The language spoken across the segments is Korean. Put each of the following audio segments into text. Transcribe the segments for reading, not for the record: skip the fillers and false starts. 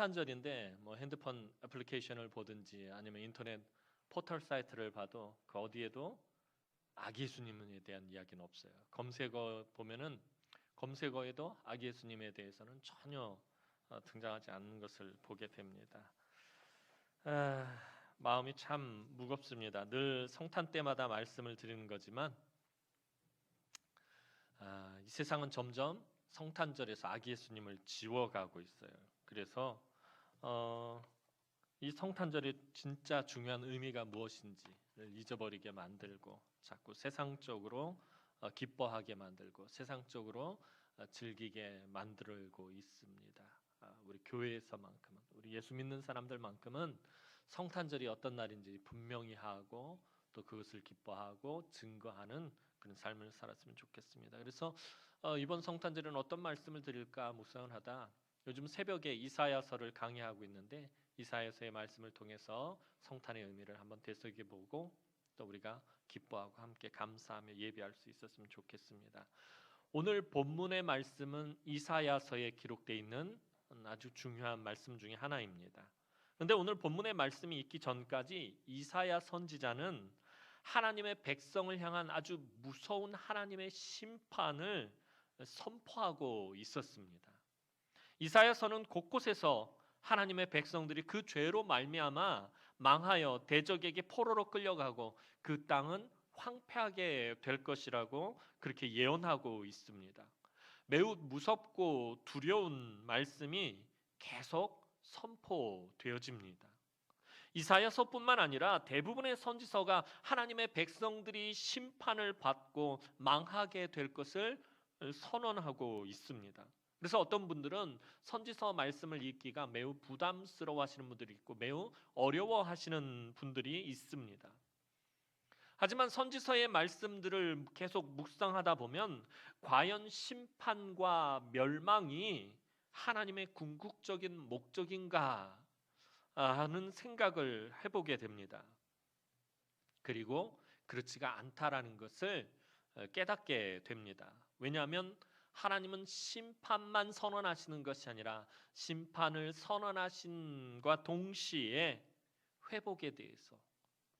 성탄절인데 뭐 핸드폰 애플리케이션을 보든지 아니면 인터넷 포털 사이트를 봐도 그 어디에도 아기 예수님에 대한 이야기는 없어요. 검색어 보면은 검색어에도 아기 예수님에 대해서는 전혀 등장하지 않는 것을 보게 됩니다. 마음이 참 무겁습니다. 늘 성탄 때마다 말씀을 드리는 거지만 이 세상은 점점 성탄절에서 아기 예수님을 지워가고 있어요. 그래서 이 성탄절이 진짜 중요한 의미가 무엇인지를 잊어버리게 만들고 자꾸 세상적으로 기뻐하게 만들고 세상적으로 즐기게 만들고 있습니다. 우리 교회에서만큼은 우리 예수 믿는 사람들만큼은 성탄절이 어떤 날인지 분명히 하고 또 그것을 기뻐하고 증거하는 그런 삶을 살았으면 좋겠습니다. 그래서 이번 성탄절은 어떤 말씀을 드릴까 묵상을 하다 요즘 새벽에 이사야서를 강의하고 있는데 이사야서의 말씀을 통해서 성탄의 의미를 한번 되새겨보고 또 우리가 기뻐하고 함께 감사하며 예배할 수 있었으면 좋겠습니다. 오늘 본문의 말씀은 이사야서에 기록되어 있는 아주 중요한 말씀 중에 하나입니다. 그런데 오늘 본문의 말씀이 있기 전까지 이사야 선지자는 하나님의 백성을 향한 아주 무서운 하나님의 심판을 선포하고 있었습니다. 이사야서는 곳곳에서 하나님의 백성들이 그 죄로 말미암아 망하여 대적에게 포로로 끌려가고 그 땅은 황폐하게 될 것이라고 그렇게 예언하고 있습니다. 매우 무섭고 두려운 말씀이 계속 선포되어집니다. 이사야서뿐만 아니라 대부분의 선지서가 하나님의 백성들이 심판을 받고 망하게 될 것을 선언하고 있습니다. 그래서 어떤 분들은 선지서 말씀을 읽기가 매우 부담스러워하시는 분들이 있고 매우 어려워하시는 분들이 있습니다. 하지만 선지서의 말씀들을 계속 묵상하다 보면 과연 심판과 멸망이 하나님의 궁극적인 목적인가 하는 생각을 해보게 됩니다. 그리고 그렇지가 않다라는 것을 깨닫게 됩니다. 왜냐하면 하나님은 심판만 선언하시는 것이 아니라 심판을 선언하신과 동시에 회복에 대해서,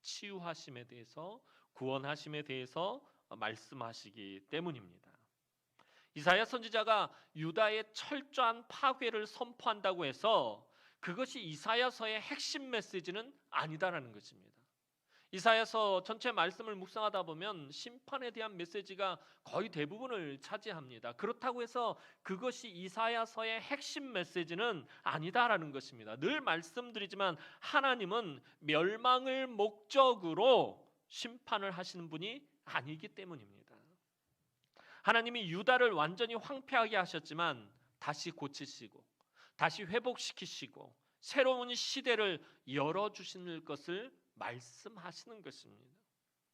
치유하심에 대해서, 구원하심에 대해서 말씀하시기 때문입니다. 이사야 선지자가 유다의 철저한 파괴를 선포한다고 해서 그것이 이사야서의 핵심 메시지는 아니다라는 것입니다. 이사야서 전체 말씀을 묵상하다 보면 심판에 대한 메시지가 거의 대부분을 차지합니다. 그렇다고 해서 그것이 이사야서의 핵심 메시지는 아니다라는 것입니다. 늘 말씀드리지만 하나님은 멸망을 목적으로 심판을 하시는 분이 아니기 때문입니다. 하나님이 유다를 완전히 황폐하게 하셨지만 다시 고치시고 다시 회복시키시고 새로운 시대를 열어주실 것을 말씀하시는 것입니다.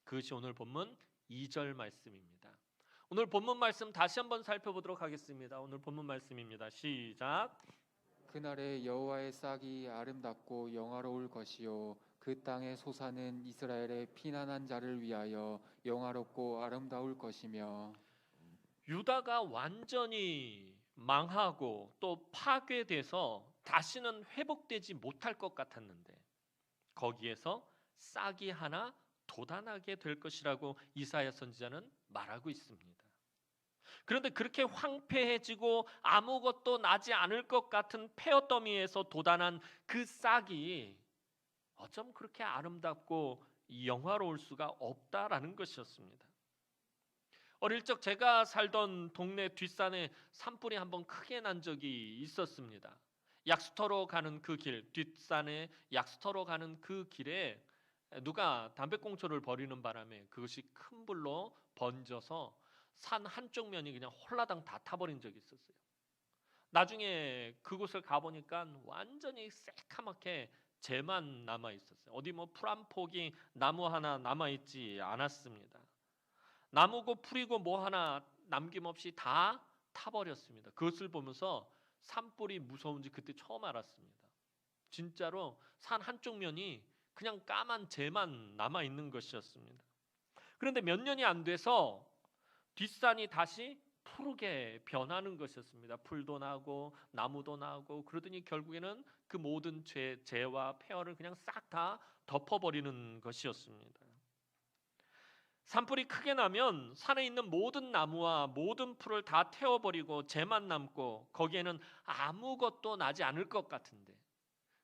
그것이 오늘 본문 2절 말씀입니다. 오늘 본문 말씀 다시 한번 살펴보도록 하겠습니다. 오늘 본문 말씀입니다. 시작. 그날에 여호와의 싹이 아름답고 영화로울 것이요 그 땅의 소사는 이스라엘의 피난한 자를 위하여 영화롭고 아름다울 것이며. 유다가 완전히 망하고 또 파괴돼서 다시는 회복되지 못할 것 같았는데 거기에서 싹이 하나 돋아나게 될 것이라고 이사야 선지자는 말하고 있습니다. 그런데 그렇게 황폐해지고 아무것도 나지 않을 것 같은 폐허더미에서 돋아난 그 싹이 어쩜 그렇게 아름답고 영화로울 수가 없다라는 것이었습니다. 어릴 적 제가 살던 동네 뒷산에 산불이 한번 크게 난 적이 있었습니다. 약수터로 가는 그 길, 뒷산에 약수터로 가는 그 길에 누가 담배꽁초를 버리는 바람에 그것이 큰 불로 번져서 산 한쪽 면이 그냥 홀라당 다 타버린 적이 있었어요. 나중에 그곳을 가보니까 완전히 새카맣게 재만 남아 있었어요. 어디 뭐 풀 한 폭이 나무 하나 남아 있지 않았습니다. 나무고 풀이고 뭐 하나 남김없이 다 타버렸습니다. 그것을 보면서 산불이 무서운지 그때 처음 알았습니다. 진짜로 산 한쪽 면이 그냥 까만 재만 남아 있는 것이었습니다. 그런데 몇 년이 안 돼서 뒷산이 다시 푸르게 변하는 것이었습니다. 풀도 나고 나무도 나고 그러더니 결국에는 그 모든 죄와 폐허를 그냥 싹 다 덮어버리는 것이었습니다. 산불이 크게 나면 산에 있는 모든 나무와 모든 풀을 다 태워버리고 재만 남고 거기에는 아무것도 나지 않을 것 같은데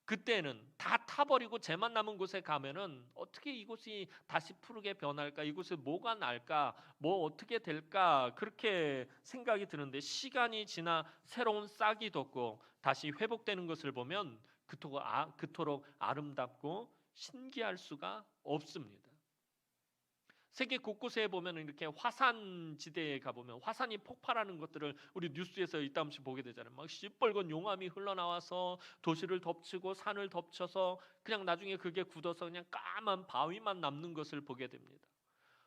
그때는 다 타버리고 재만 남은 곳에 가면은 어떻게 이곳이 다시 푸르게 변할까? 이곳에 뭐가 날까? 뭐 어떻게 될까? 그렇게 생각이 드는데 시간이 지나 새로운 싹이 돋고 다시 회복되는 것을 보면 그토록 아름답고 신기할 수가 없습니다. 세계 곳곳에 보면 이렇게 화산 지대에 가보면 화산이 폭발하는 것들을 우리 뉴스에서 이따금씩 보게 되잖아요. 막 시뻘건 용암이 흘러나와서 도시를 덮치고 산을 덮쳐서 그냥 나중에 그게 굳어서 그냥 까만 바위만 남는 것을 보게 됩니다.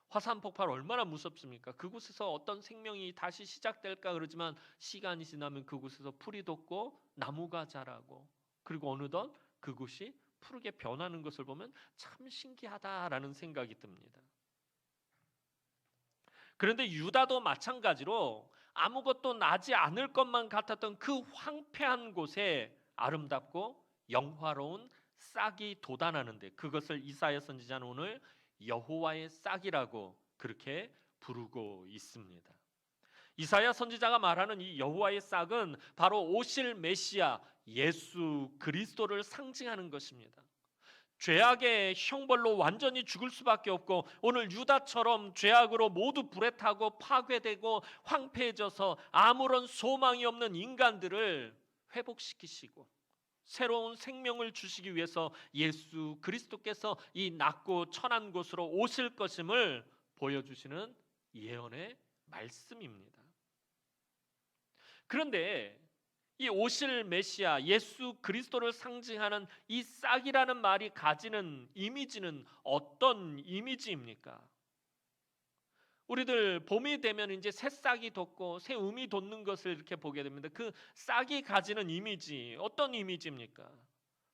화산 폭발 얼마나 무섭습니까? 그곳에서 어떤 생명이 다시 시작될까 그러지만 시간이 지나면 그곳에서 풀이 돋고 나무가 자라고 그리고 어느덧 그곳이 푸르게 변하는 것을 보면 참 신기하다라는 생각이 듭니다. 그런데 유다도 마찬가지로 아무것도 나지 않을 것만 같았던 그 황폐한 곳에 아름답고 영화로운 싹이 돋아나는데 그것을 이사야 선지자는 오늘 여호와의 싹이라고 그렇게 부르고 있습니다. 이사야 선지자가 말하는 이 여호와의 싹은 바로 오실 메시아 예수 그리스도를 상징하는 것입니다. 죄악의 형벌로 완전히 죽을 수밖에 없고 오늘 유다처럼 죄악으로 모두 불에 타고 파괴되고 황폐해져서 아무런 소망이 없는 인간들을 회복시키시고 새로운 생명을 주시기 위해서 예수 그리스도께서 이 낮고 천한 곳으로 오실 것임을 보여주시는 예언의 말씀입니다. 그런데 이 오실 메시아 예수 그리스도를 상징하는 이 싹이라는 말이 가지는 이미지는 어떤 이미지입니까? 우리들 봄이 되면 이제 새싹이 돋고 새 음이 돋는 것을 이렇게 보게 됩니다. 그 싹이 가지는 이미지 어떤 이미지입니까?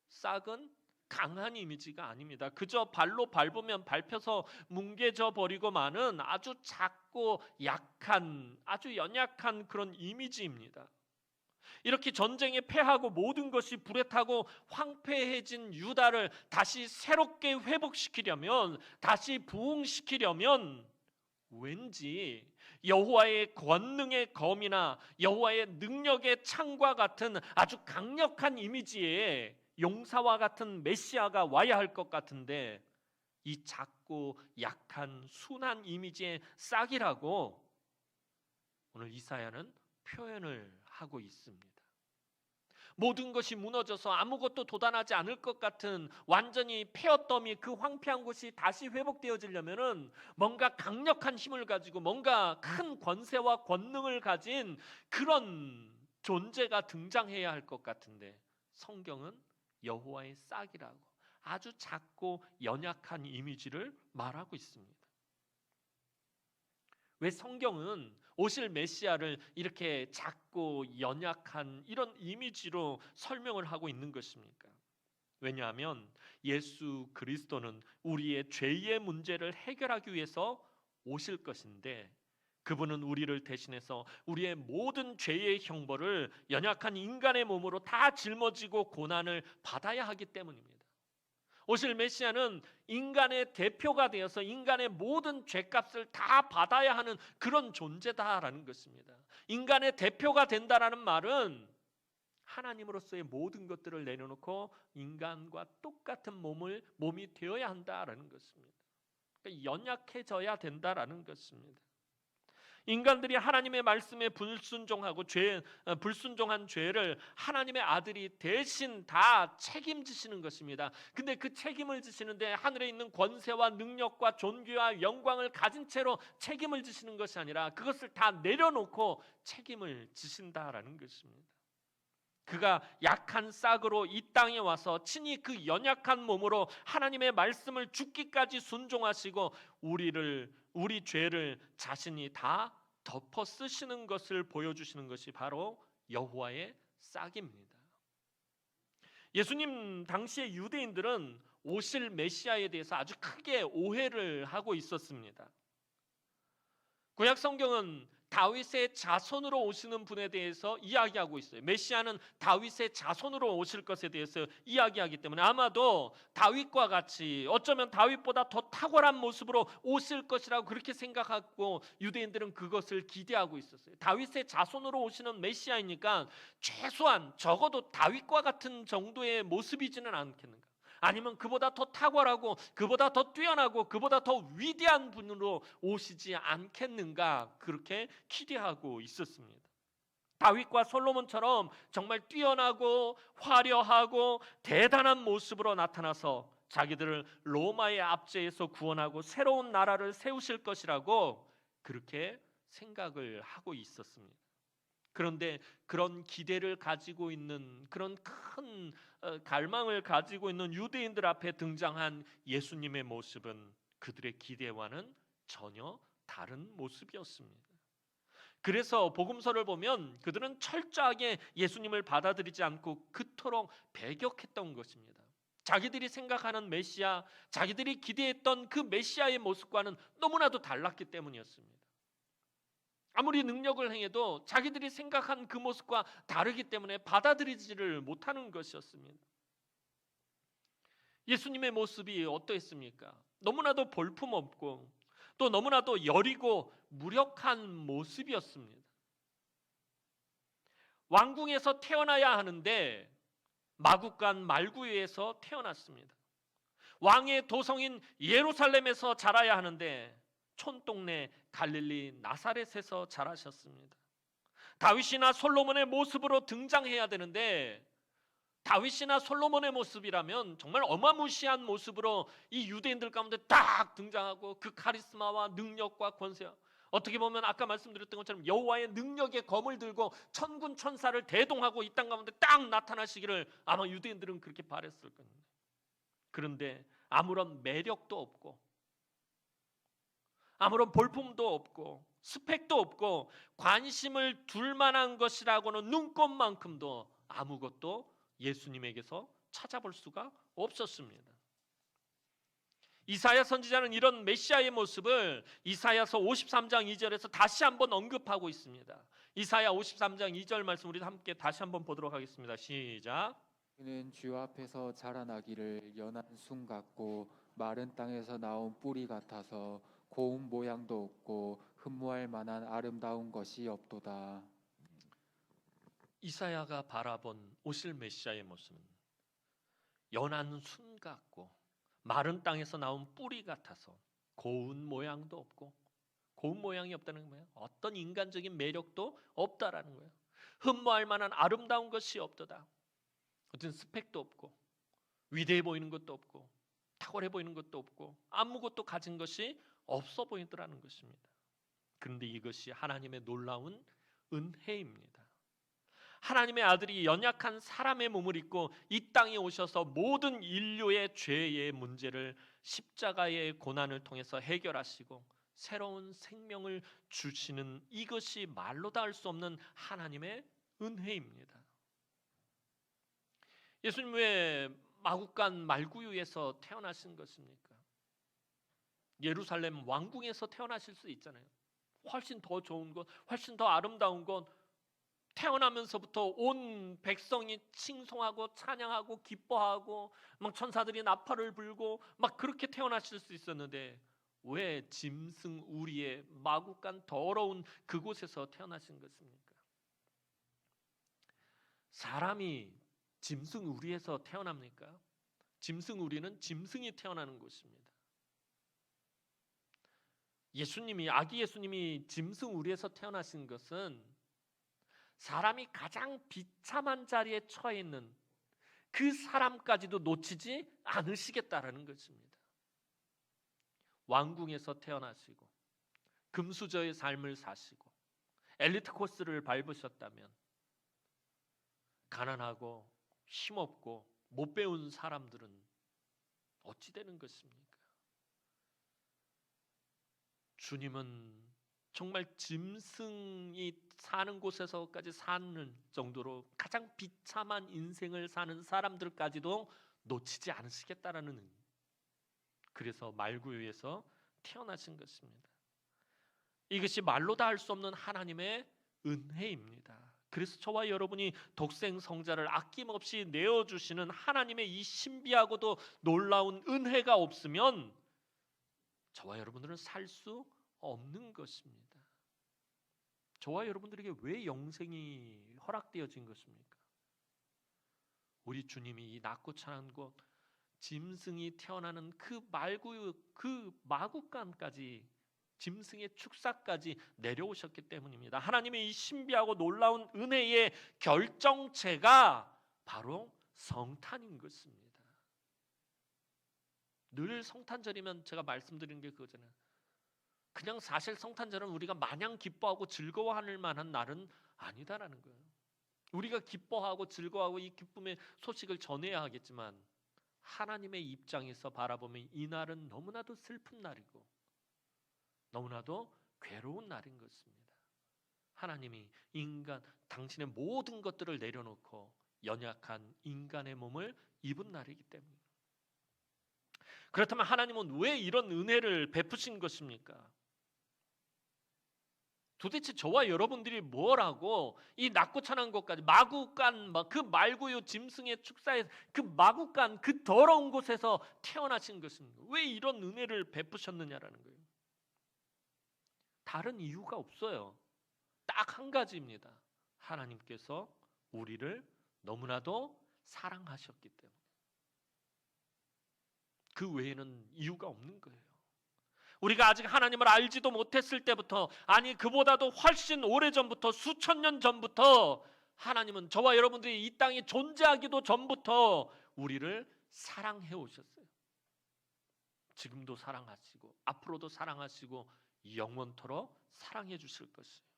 싹은 강한 이미지가 아닙니다. 그저 발로 밟으면 밟혀서 뭉개져 버리고 마는 아주 작고 약한 아주 연약한 그런 이미지입니다. 이렇게 전쟁에 패하고 모든 것이 불에 타고 황폐해진 유다를 다시 새롭게 회복시키려면 다시 부흥시키려면 왠지 여호와의 권능의 검이나 여호와의 능력의 창과 같은 아주 강력한 이미지의 용사와 같은 메시아가 와야 할 것 같은데 이 작고 약한 순한 이미지의 싹이라고 오늘 이사야는 표현을 하고 있습니다. 모든 것이 무너져서 아무것도 돋아나지 않을 것 같은 완전히 폐허더미 그 황폐한 곳이 다시 회복되어지려면은 뭔가 강력한 힘을 가지고 뭔가 큰 권세와 권능을 가진 그런 존재가 등장해야 할 것 같은데 성경은 여호와의 싹이라고 아주 작고 연약한 이미지를 말하고 있습니다. 왜 성경은 오실 메시아를 이렇게 작고 연약한 이런 이미지로 설명을 하고 있는 것입니까? 왜냐하면 예수 그리스도는 우리의 죄의 문제를 해결하기 위해서 오실 것인데 그분은 우리를 대신해서 우리의 모든 죄의 형벌을 연약한 인간의 몸으로 다 짊어지고 고난을 받아야 하기 때문입니다. 오실 메시아는 인간의 대표가 되어서 인간의 모든 죄값을 다 받아야 하는 그런 존재다라는 것입니다. 인간의 대표가 된다라는 말은 하나님으로서의 모든 것들을 내려놓고 인간과 똑같은 몸이 되어야 한다라는 것입니다. 그러니까 연약해져야 된다라는 것입니다. 인간들이 하나님의 말씀에 불순종한 죄를 하나님의 아들이 대신 다 책임지시는 것입니다. 근데 그 책임을 지시는데 하늘에 있는 권세와 능력과 존귀와 영광을 가진 채로 책임을 지시는 것이 아니라 그것을 다 내려놓고 책임을 지신다라는 것입니다. 그가 약한 싹으로 이 땅에 와서 친히 그 연약한 몸으로 하나님의 말씀을 죽기까지 순종하시고 우리 죄를 자신이 다 덮어 쓰시는 것을 보여주시는 것이 바로 여호와의 싹입니다. 예수님 당시의 유대인들은 오실 메시아에 대해서 아주 크게 오해를 하고 있었습니다. 구약 성경은 다윗의 자손으로 오시는 분에 대해서 이야기하고 있어요. 메시아는 다윗의 자손으로 오실 것에 대해서 이야기하기 때문에 아마도 다윗과 같이 어쩌면 다윗보다 더 탁월한 모습으로 오실 것이라고 그렇게 생각하고 유대인들은 그것을 기대하고 있었어요. 다윗의 자손으로 오시는 메시아이니까 최소한 적어도 다윗과 같은 정도의 모습이지는 않겠는가? 아니면 그보다 더 탁월하고 그보다 더 뛰어나고 그보다 더 위대한 분으로 오시지 않겠는가 그렇게 기대하고 있었습니다. 다윗과 솔로몬처럼 정말 뛰어나고 화려하고 대단한 모습으로 나타나서 자기들을 로마의 압제에서 구원하고 새로운 나라를 세우실 것이라고 그렇게 생각을 하고 있었습니다. 그런데 그런 기대를 가지고 있는 그런 큰 갈망을 가지고 있는 유대인들 앞에 등장한 예수님의 모습은 그들의 기대와는 전혀 다른 모습이었습니다. 그래서 복음서를 보면 그들은 철저하게 예수님을 받아들이지 않고 그토록 배격했던 것입니다. 자기들이 생각하는 메시아, 자기들이 기대했던 그 메시아의 모습과는 너무나도 달랐기 때문이었습니다. 아무리 능력을 행해도 자기들이 생각한 그 모습과 다르기 때문에 받아들이지를 못하는 것이었습니다. 예수님의 모습이 어떠했습니까? 너무나도 볼품없고 또 너무나도 여리고 무력한 모습이었습니다. 왕궁에서 태어나야 하는데 마국간 말구유에서 태어났습니다. 왕의 도성인 예루살렘에서 자라야 하는데 촌동네 갈릴리 나사렛에서 자라셨습니다. 다윗이나 솔로몬의 모습으로 등장해야 되는데 다윗이나 솔로몬의 모습이라면 정말 어마무시한 모습으로 이 유대인들 가운데 딱 등장하고 그 카리스마와 능력과 권세와 어떻게 보면 아까 말씀드렸던 것처럼 여호와의 능력의 검을 들고 천군 천사를 대동하고 이 땅 가운데 딱 나타나시기를 아마 유대인들은 그렇게 바랬을 겁니다. 그런데 아무런 매력도 없고 아무런 볼품도 없고 스펙도 없고 관심을 둘 만한 것이라고는 눈꼽만큼도 아무것도 예수님에게서 찾아볼 수가 없었습니다. 이사야 선지자는 이런 메시아의 모습을 이사야서 53장 2절에서 다시 한번 언급하고 있습니다. 이사야 53장 2절 말씀 우리 함께 다시 한번 보도록 하겠습니다. 시작. 그는 주 앞에서 자라나기를 연한 순 같고 마른 땅에서 나온 뿌리 같아서 고운 모양도 없고 흠모할 만한 아름다운 것이 없도다. 이사야가 바라본 오실 메시아의 모습은 연한 순 같고 마른 땅에서 나온 뿌리 같아서 고운 모양도 없고 고운 모양이 없다는 거예요. 어떤 인간적인 매력도 없다라는 거예요. 흠모할 만한 아름다운 것이 없도다. 어떤 스펙도 없고 위대해 보이는 것도 없고 탁월해 보이는 것도 없고 아무것도 가진 것이 없어 보이더라는 것입니다. 그런데 이것이 하나님의 놀라운 은혜입니다. 하나님의 아들이 연약한 사람의 몸을 입고 이 땅에 오셔서 모든 인류의 죄의 문제를 십자가의 고난을 통해서 해결하시고 새로운 생명을 주시는 이것이 말로 다 할 수 없는 하나님의 은혜입니다. 예수님 왜 마국간 말구유에서 태어나신 것입니까? 예루살렘 왕궁에서 태어나실 수 있잖아요. 훨씬 더 좋은 것, 훨씬 더 아름다운 것, 태어나면서부터 온 백성이 칭송하고 찬양하고 기뻐하고 막 천사들이 나팔을 불고 막 그렇게 태어나실 수 있었는데 왜 짐승 우리의 마국간 더러운 그곳에서 태어나신 것입니까? 사람이 짐승 우리에서 태어납니까? 짐승 우리는 짐승이 태어나는 곳입니다. 예수님이 아기 예수님이 짐승 우리에서 태어나신 것은 사람이 가장 비참한 자리에 처해 있는 그 사람까지도 놓치지 않으시겠다라는 것입니다. 왕궁에서 태어나시고 금수저의 삶을 사시고 엘리트 코스를 밟으셨다면 가난하고 힘없고 못 배운 사람들은 어찌 되는 것입니까? 주님은 정말 짐승이 사는 곳에서까지 사는 정도로 가장 비참한 인생을 사는 사람들까지도 놓치지 않으시겠다라는 그래서 말구유에서 태어나신 것입니다. 이것이 말로 다 할 수 없는 하나님의 은혜입니다. 그래서 저와 여러분이 독생 성자를 아낌없이 내어주시는 하나님의 이 신비하고도 놀라운 은혜가 없으면 저와 여러분들은 살 수 없는 것입니다. 저와 여러분들에게 왜 영생이 허락되어진 것입니까? 우리 주님이 이 낮고 찬한 곳 짐승이 태어나는 그 마구간까지 짐승의 축사까지 내려오셨기 때문입니다. 하나님의 이 신비하고 놀라운 은혜의 결정체가 바로 성탄인 것입니다. 늘 성탄절이면 제가 말씀드리는 게 그거잖아요. 그냥 사실 성탄절은 우리가 마냥 기뻐하고 즐거워할 만한 날은 아니다라는 거예요. 우리가 기뻐하고 즐거워하고 이 기쁨의 소식을 전해야 하겠지만 하나님의 입장에서 바라보면 이 날은 너무나도 슬픈 날이고 너무나도 괴로운 날인 것입니다. 하나님이 당신의 모든 것들을 내려놓고 연약한 인간의 몸을 입은 날이기 때문에. 그렇다면 하나님은 왜 이런 은혜를 베푸신 것입니까? 도대체 저와 여러분들이 뭐라고 이 낮고 찬한 곳까지 마구간 그 말구유 짐승의 축사에 그 마구간 그 더러운 곳에서 태어나신 것입니까? 왜 이런 은혜를 베푸셨느냐라는 거예요. 다른 이유가 없어요. 딱 한 가지입니다. 하나님께서 우리를 너무나도 사랑하셨기 때문에. 그 외에는 이유가 없는 거예요. 우리가 아직 하나님을 알지도 못했을 때부터, 아니 그보다도 훨씬 오래전부터, 수천 년 전부터 하나님은 저와 여러분들이 이 땅에 존재하기도 전부터 우리를 사랑해 오셨어요. 지금도 사랑하시고 앞으로도 사랑하시고 영원토록 사랑해 주실 것이에요.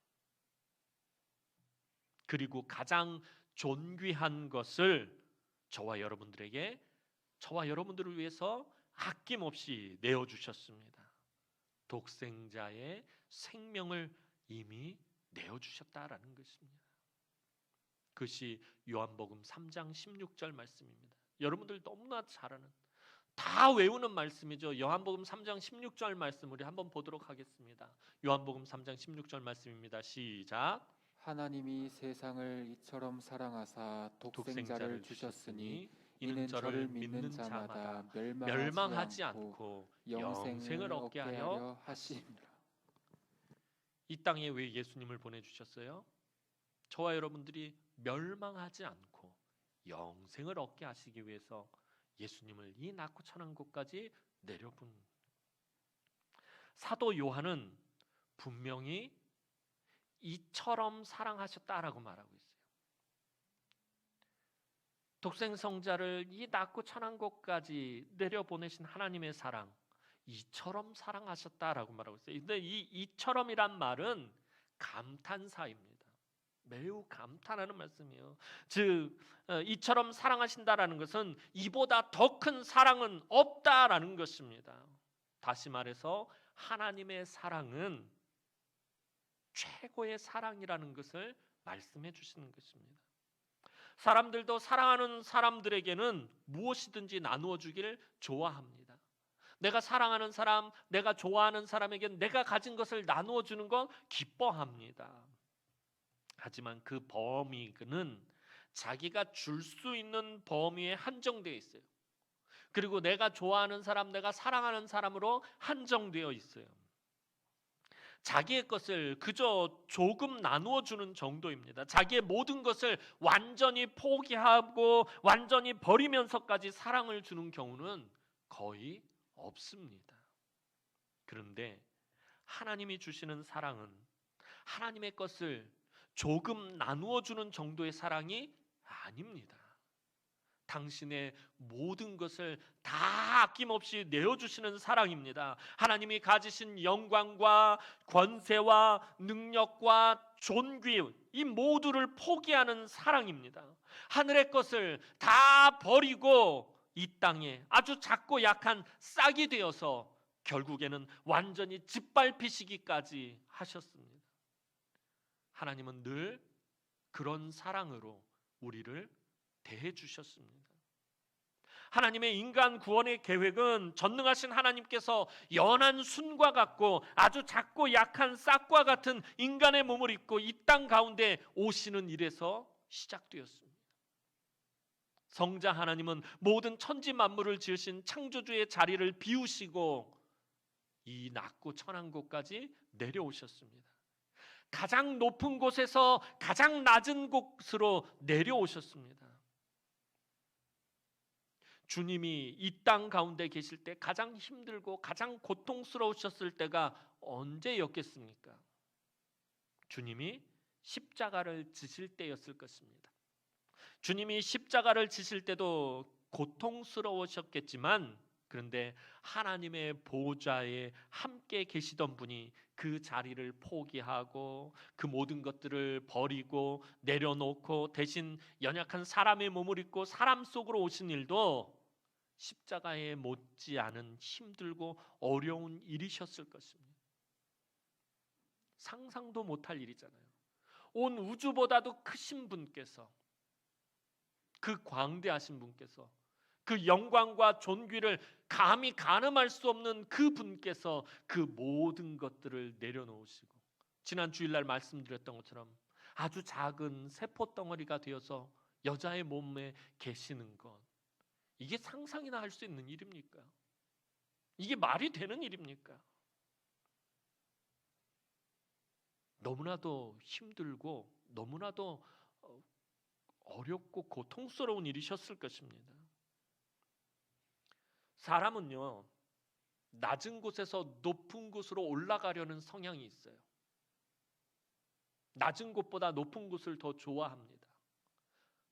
그리고 가장 존귀한 것을 저와 여러분들을 위해서 아낌없이 내어주셨습니다. 독생자의 생명을 이미 내어주셨다라는 것입니다. 그것이 요한복음 3장 16절 말씀입니다. 여러분들 너무나 잘 아는, 다 외우는 말씀이죠. 요한복음 3장 16절 말씀 우리 한번 보도록 하겠습니다. 요한복음 3장 16절 말씀입니다. 시작. 하나님이 세상을 이처럼 사랑하사 독생자를 주셨으니 이는 저를 믿는 자마다 멸망하지 않고 영생을 얻게 하려 하심이라. 이 땅에 왜 예수님을 보내주셨어요? 저와 여러분들이 멸망하지 않고 영생을 얻게 하시기 위해서 예수님을 이 낮고 천한 곳까지 내려본. 사도 요한은 분명히 이처럼 사랑하셨다라고 말하고 있어요. 독생성자를 이 낮고 천한 곳까지 내려보내신 하나님의 사랑, 이처럼 사랑하셨다라고 말하고 있어요. 근데 이 이처럼이란 말은 감탄사입니다. 매우 감탄하는 말씀이에요. 즉 이처럼 사랑하신다라는 것은 이보다 더 큰 사랑은 없다라는 것입니다. 다시 말해서 하나님의 사랑은 최고의 사랑이라는 것을 말씀해 주시는 것입니다. 사람들도 사랑하는 사람들에게는 무엇이든지 나누어 주기를 좋아합니다. 내가 사랑하는 사람, 내가 좋아하는 사람에게 내가 가진 것을 나누어 주는 건 기뻐합니다. 하지만 그 범위는 자기가 줄 수 있는 범위에 한정되어 있어요. 그리고 내가 좋아하는 사람, 내가 사랑하는 사람으로 한정되어 있어요. 자기의 것을 그저 조금 나누어 주는 정도입니다. 자기의 모든 것을 완전히 포기하고 완전히 버리면서까지 사랑을 주는 경우는 거의 없습니다. 그런데 하나님이 주시는 사랑은 하나님의 것을 조금 나누어 주는 정도의 사랑이 아닙니다. 당신의 모든 것을 다 아낌없이 내어주시는 사랑입니다. 하나님이 가지신 영광과 권세와 능력과 존귀, 이 모두를 포기하는 사랑입니다. 하늘의 것을 다 버리고 이 땅에 아주 작고 약한 싹이 되어서 결국에는 완전히 짓밟히시기까지 하셨습니다. 하나님은 늘 그런 사랑으로 우리를 대해 주셨습니다. 하나님의 인간 구원의 계획은 전능하신 하나님께서 연한 순과 같고 아주 작고 약한 싹과 같은 인간의 몸을 입고 이 땅 가운데 오시는 일에서 시작되었습니다. 성자 하나님은 모든 천지 만물을 지으신 창조주의 자리를 비우시고 이 낮고 천한 곳까지 내려오셨습니다. 가장 높은 곳에서 가장 낮은 곳으로 내려오셨습니다. 주님이 이 땅 가운데 계실 때 가장 힘들고 가장 고통스러우셨을 때가 언제였겠습니까? 주님이 십자가를 지실 때였을 것입니다. 주님이 십자가를 지실 때도 고통스러우셨겠지만, 그런데 하나님의 보좌에 함께 계시던 분이 그 자리를 포기하고 그 모든 것들을 버리고 내려놓고 대신 연약한 사람의 몸을 입고 사람 속으로 오신 일도 십자가에 못지않은 힘들고 어려운 일이셨을 것입니다. 상상도 못할 일이잖아요. 온 우주보다도 크신 분께서, 그 광대하신 분께서, 그 영광과 존귀를 감히 가늠할 수 없는 그 분께서 그 모든 것들을 내려놓으시고, 지난 주일날 말씀드렸던 것처럼 아주 작은 세포 덩어리가 되어서 여자의 몸에 계시는 것, 이게 상상이나 할 수 있는 일입니까? 이게 말이 되는 일입니까? 너무나도 힘들고 너무나도 어렵고 고통스러운 일이셨을 것입니다. 사람은요, 낮은 곳에서 높은 곳으로 올라가려는 성향이 있어요. 낮은 곳보다 높은 곳을 더 좋아합니다.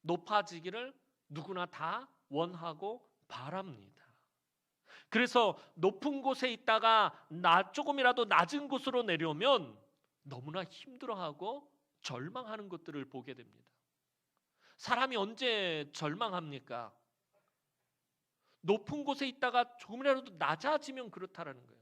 높아지기를 누구나 다 원하고 바랍니다. 그래서 높은 곳에 있다가 조금이라도 낮은 곳으로 내려오면 너무나 힘들어하고 절망하는 것들을 보게 됩니다. 사람이 언제 절망합니까? 높은 곳에 있다가 조금이라도 낮아지면 그렇다라는 거예요.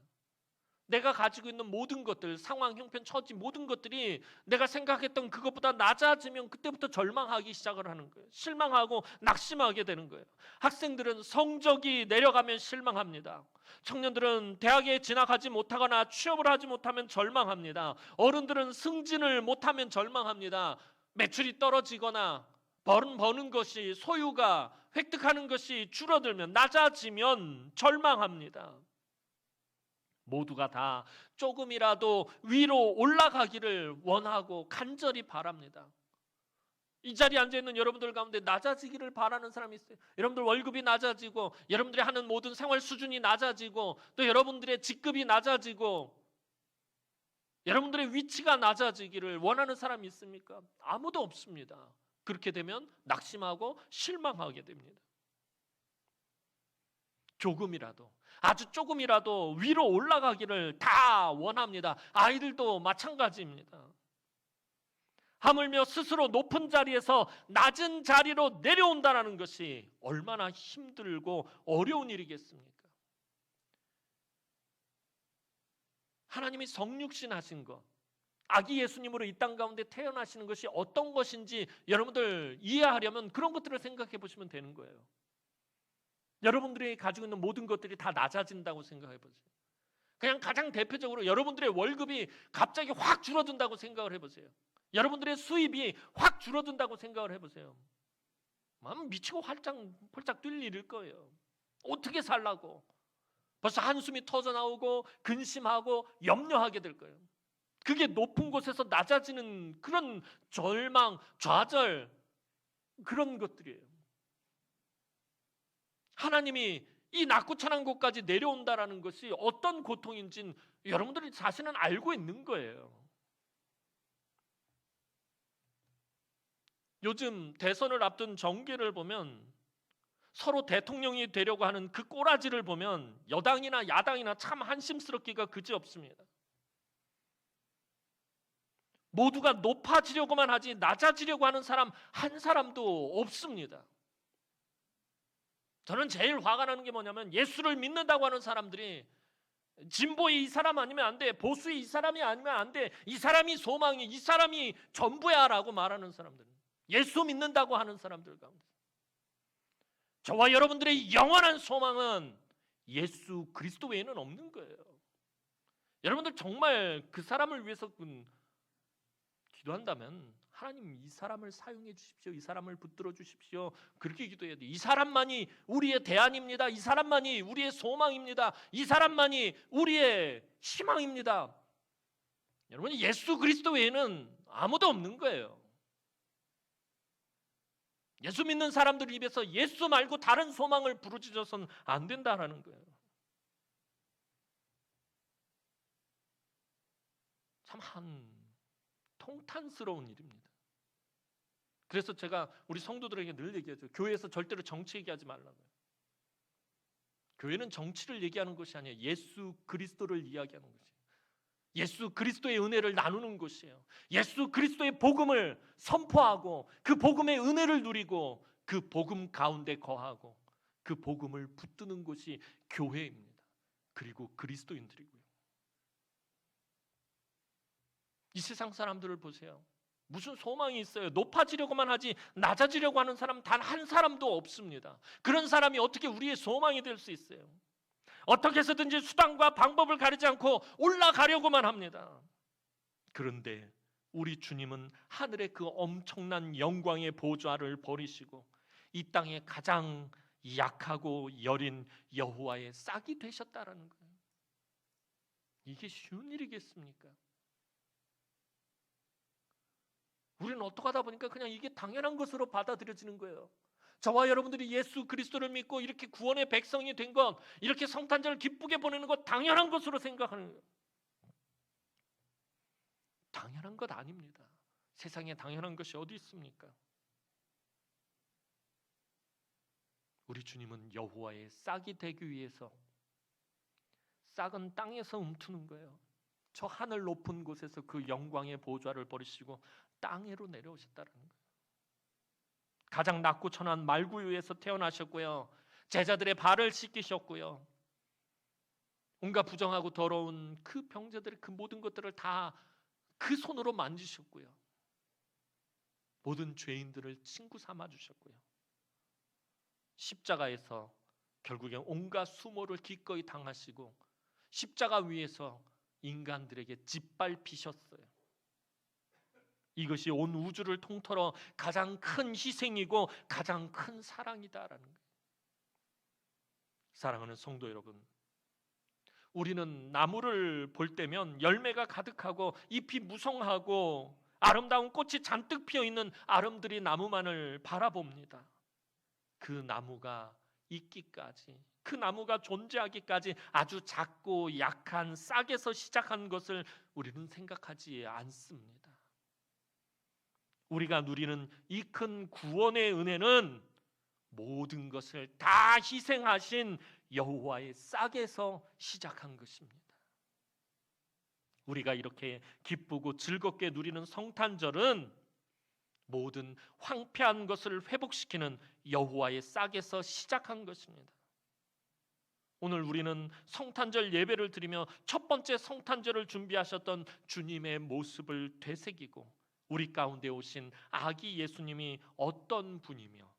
내가 가지고 있는 모든 것들, 상황, 형편, 처지 모든 것들이 내가 생각했던 그것보다 낮아지면 그때부터 절망하기 시작을 하는 거예요. 실망하고 낙심하게 되는 거예요. 학생들은 성적이 내려가면 실망합니다. 청년들은 대학에 진학하지 못하거나 취업을 하지 못하면 절망합니다. 어른들은 승진을 못하면 절망합니다. 매출이 떨어지거나 버는 것이, 소유가, 획득하는 것이 줄어들면, 낮아지면 절망합니다. 모두가 다 조금이라도 위로 올라가기를 원하고 간절히 바랍니다. 이 자리에 앉아있는 여러분들 가운데 낮아지기를 바라는 사람이 있어요. 여러분들 월급이 낮아지고, 여러분들이 하는 모든 생활 수준이 낮아지고, 또 여러분들의 직급이 낮아지고, 여러분들의 위치가 낮아지기를 원하는 사람이 있습니까? 아무도 없습니다. 그렇게 되면 낙심하고 실망하게 됩니다. 조금이라도, 아주 조금이라도 위로 올라가기를 다 원합니다. 아이들도 마찬가지입니다. 하물며 스스로 높은 자리에서 낮은 자리로 내려온다는 것이 얼마나 힘들고 어려운 일이겠습니까? 하나님이 성육신 하신 것, 아기 예수님으로 이 땅 가운데 태어나시는 것이 어떤 것인지 여러분들 이해하려면 그런 것들을 생각해 보시면 되는 거예요. 여러분들이 가지고 있는 모든 것들이 다 낮아진다고 생각해 보세요. 그냥 가장 대표적으로 여러분들의 월급이 갑자기 확 줄어든다고 생각을 해보세요. 여러분들의 수입이 확 줄어든다고 생각을 해보세요. 미치고 홀짝 뛸 일일 거예요. 어떻게 살라고? 벌써 한숨이 터져나오고 근심하고 염려하게 될 거예요. 그게 높은 곳에서 낮아지는 그런 절망, 좌절, 그런 것들이에요. 하나님이 이 낮고 천한 곳까지 내려온다라는 것이 어떤 고통인지는 여러분들이 자신은 알고 있는 거예요. 요즘 대선을 앞둔 정계를 보면, 서로 대통령이 되려고 하는 그 꼬라지를 보면 여당이나 야당이나 참 한심스럽기가 그지없습니다. 모두가 높아지려고만 하지 낮아지려고 하는 사람 한 사람도 없습니다. 저는 제일 화가 나는 게 뭐냐면, 예수를 믿는다고 하는 사람들이 진보의 이 사람 아니면 안 돼, 보수의 이 사람이 아니면 안 돼, 이 사람이 소망이, 이 사람이 전부야 라고 말하는 사람들, 예수 믿는다고 하는 사람들 가운데 저와 여러분들의 영원한 소망은 예수 그리스도 외에는 없는 거예요. 여러분들 정말 그 사람을 위해서 기도한다면 하나님 이 사람을 사용해 주십시오. 이 사람을 붙들어 주십시오. 그렇게 기도해야 돼요. 이 사람만이 우리의 대안입니다. 이 사람만이 우리의 소망입니다. 이 사람만이 우리의 희망입니다. 여러분, 예수 그리스도 외에는 아무도 없는 거예요. 예수 믿는 사람들 입에서 예수 말고 다른 소망을 부르짖어서는 안 된다라는 거예요. 참 통탄스러운 일입니다. 그래서 제가 우리 성도들에게 늘 얘기하죠. 교회에서 절대로 정치 얘기하지 말라고요. 교회는 정치를 얘기하는 것이 아니에요. 예수 그리스도를 이야기하는 것이에요. 예수 그리스도의 은혜를 나누는 것이에요. 예수 그리스도의 복음을 선포하고 그 복음의 은혜를 누리고 그 복음 가운데 거하고 그 복음을 붙드는 것이 교회입니다. 그리고 그리스도인들이고요. 이 세상 사람들을 보세요. 무슨 소망이 있어요? 높아지려고만 하지 낮아지려고 하는 사람 단 한 사람도 없습니다. 그런 사람이 어떻게 우리의 소망이 될 수 있어요? 어떻게 해서든지 수단과 방법을 가리지 않고 올라가려고만 합니다. 그런데 우리 주님은 하늘의 그 엄청난 영광의 보좌를 버리시고 이 땅에 가장 약하고 여린 여호와의 싹이 되셨다라는 거예요. 이게 쉬운 일이겠습니까? 우리는 어떻게 하다 보니까 그냥 이게 당연한 것으로 받아들여지는 거예요. 저와 여러분들이 예수 그리스도를 믿고 이렇게 구원의 백성이 된 것, 이렇게 성탄절을 기쁘게 보내는 것 당연한 것으로 생각하는 거예요. 당연한 것 아닙니다. 세상에 당연한 것이 어디 있습니까? 우리 주님은 여호와의 싹이 되기 위해서 싹은 땅에서 움트는 거예요. 저 하늘 높은 곳에서 그 영광의 보좌를 버리시고 땅으로 내려오셨다는 거예요. 가장 낮고 천한 말구유에서 태어나셨고요. 제자들의 발을 씻기셨고요. 온갖 부정하고 더러운 그 병자들의 그 모든 것들을 다 그 손으로 만지셨고요. 모든 죄인들을 친구 삼아 주셨고요. 십자가에서 결국엔 온갖 수모를 기꺼이 당하시고 십자가 위에서 인간들에게 짓밟히셨어요. 이것이 온 우주를 통틀어 가장 큰 희생이고 가장 큰 사랑이다라는 거예요. 사랑하는 성도 여러분, 우리는 나무를 볼 때면 열매가 가득하고 잎이 무성하고 아름다운 꽃이 잔뜩 피어있는 아름드리 나무만을 바라봅니다. 그 나무가 있기까지, 그 나무가 존재하기까지 아주 작고 약한 싹에서 시작한 것을 우리는 생각하지 않습니다. 우리가 누리는 이 큰 구원의 은혜는 모든 것을 다 희생하신 여호와의 싹에서 시작한 것입니다. 우리가 이렇게 기쁘고 즐겁게 누리는 성탄절은 모든 황폐한 것을 회복시키는 여호와의 싹에서 시작한 것입니다. 오늘 우리는 성탄절 예배를 드리며 첫 번째 성탄절을 준비하셨던 주님의 모습을 되새기고 우리 가운데 오신 아기 예수님이 어떤 분이며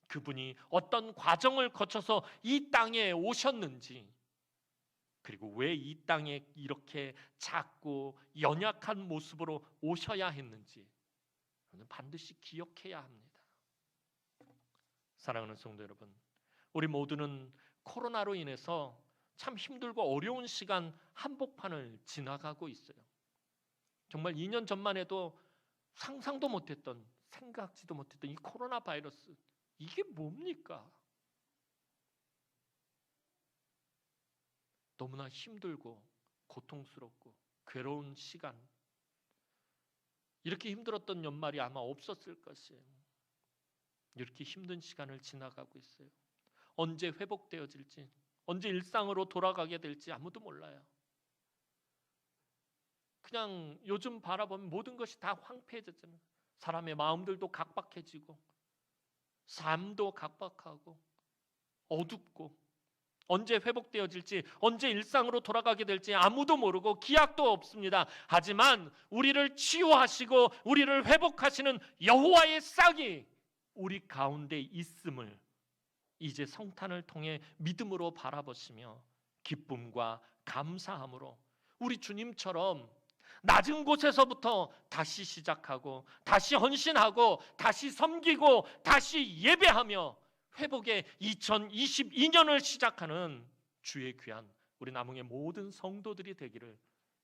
그분이 어떤 과정을 거쳐서 이 땅에 오셨는지, 그리고 왜 이 땅에 이렇게 작고 연약한 모습으로 오셔야 했는지 반드시 기억해야 합니다. 사랑하는 성도 여러분, 우리 모두는 코로나로 인해서 참 힘들고 어려운 시간 한복판을 지나가고 있어요. 정말 2년 전만 해도 상상도 못했던, 생각지도 못했던 이 코로나 바이러스, 이게 뭡니까? 너무나 힘들고 고통스럽고 괴로운 시간, 이렇게 힘들었던 연말이 아마 없었을 것이에요. 이렇게 힘든 시간을 지나가고 있어요. 언제 회복되어질지, 언제 일상으로 돌아가게 될지 아무도 몰라요. 그냥 요즘 바라보면 모든 것이 다 황폐해졌잖아요. 사람의 마음들도 각박해지고 삶도 각박하고 어둡고 언제 회복되어질지, 언제 일상으로 돌아가게 될지 아무도 모르고 기약도 없습니다. 하지만 우리를 치유하시고 우리를 회복하시는 여호와의 싹이 우리 가운데 있음을 이제 성탄을 통해 믿음으로 바라보시며 기쁨과 감사함으로 우리 주님처럼 낮은 곳에서부터 다시 시작하고 다시 헌신하고 다시 섬기고 다시 예배하며 회복의 2022년을 시작하는 주의 귀한 우리 남흥의 모든 성도들이 되기를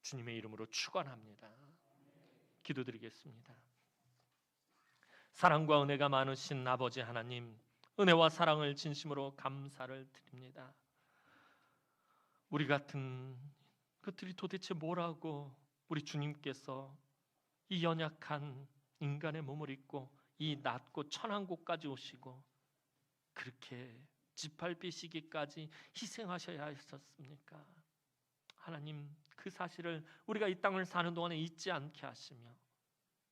주님의 이름으로 축원합니다. 기도드리겠습니다. 사랑과 은혜가 많으신 아버지 하나님, 은혜와 사랑을 진심으로 감사를 드립니다. 우리 같은 것들이 도대체 뭐라고 우리 주님께서 이 연약한 인간의 몸을 입고 이 낮고 천한 곳까지 오시고 그렇게 짓밟히시기까지 희생하셔야 했었습니까? 하나님, 그 사실을 우리가 이 땅을 사는 동안에 잊지 않게 하시며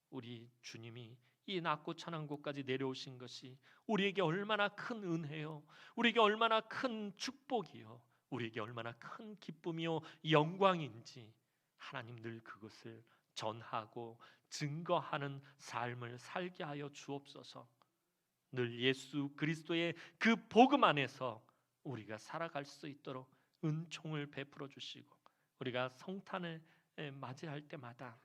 우리 주님이 이 낮고 천한 곳까지 내려오신 것이 우리에게 얼마나 큰 은혜요, 우리에게 얼마나 큰 축복이요, 우리에게 얼마나 큰 기쁨이요 영광인지 하나님 늘 그것을 전하고 증거하는 삶을 살게 하여 주옵소서. 늘 예수 그리스도의 그 복음 안에서 우리가 살아갈 수 있도록 은총을 베풀어 주시고 우리가 성탄을 맞이할 때마다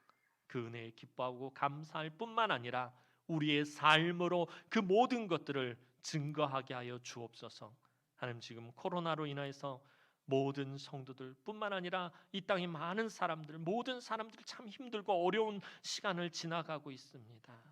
그 은혜에 기뻐하고 감사할 뿐만 아니라 우리의 삶으로 그 모든 것들을 증거하게 하여 주옵소서. 하나님, 지금 코로나로 인해서 모든 성도들 뿐만 아니라 이 땅의 많은 사람들, 모든 사람들이 참 힘들고 어려운 시간을 지나가고 있습니다.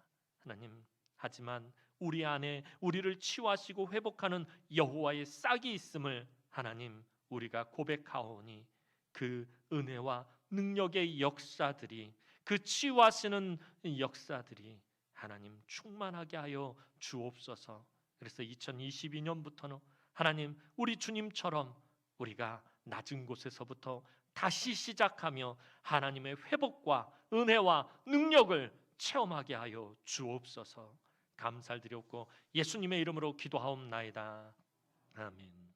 하나님, 하지만 우리 안에 우리를 치유하시고 회복하는 여호와의 싹이 있음을 하나님 우리가 고백하오니 그 은혜와 능력의 역사들이, 그 치유하시는 역사들이 하나님 충만하게 하여 주옵소서. 그래서 2022년부터는 하나님 우리 주님처럼 우리가 낮은 곳에서부터 다시 시작하며 하나님의 회복과 은혜와 능력을 체험하게 하여 주옵소서. 감사를 드렸고 예수님의 이름으로 기도하옵나이다. 아멘.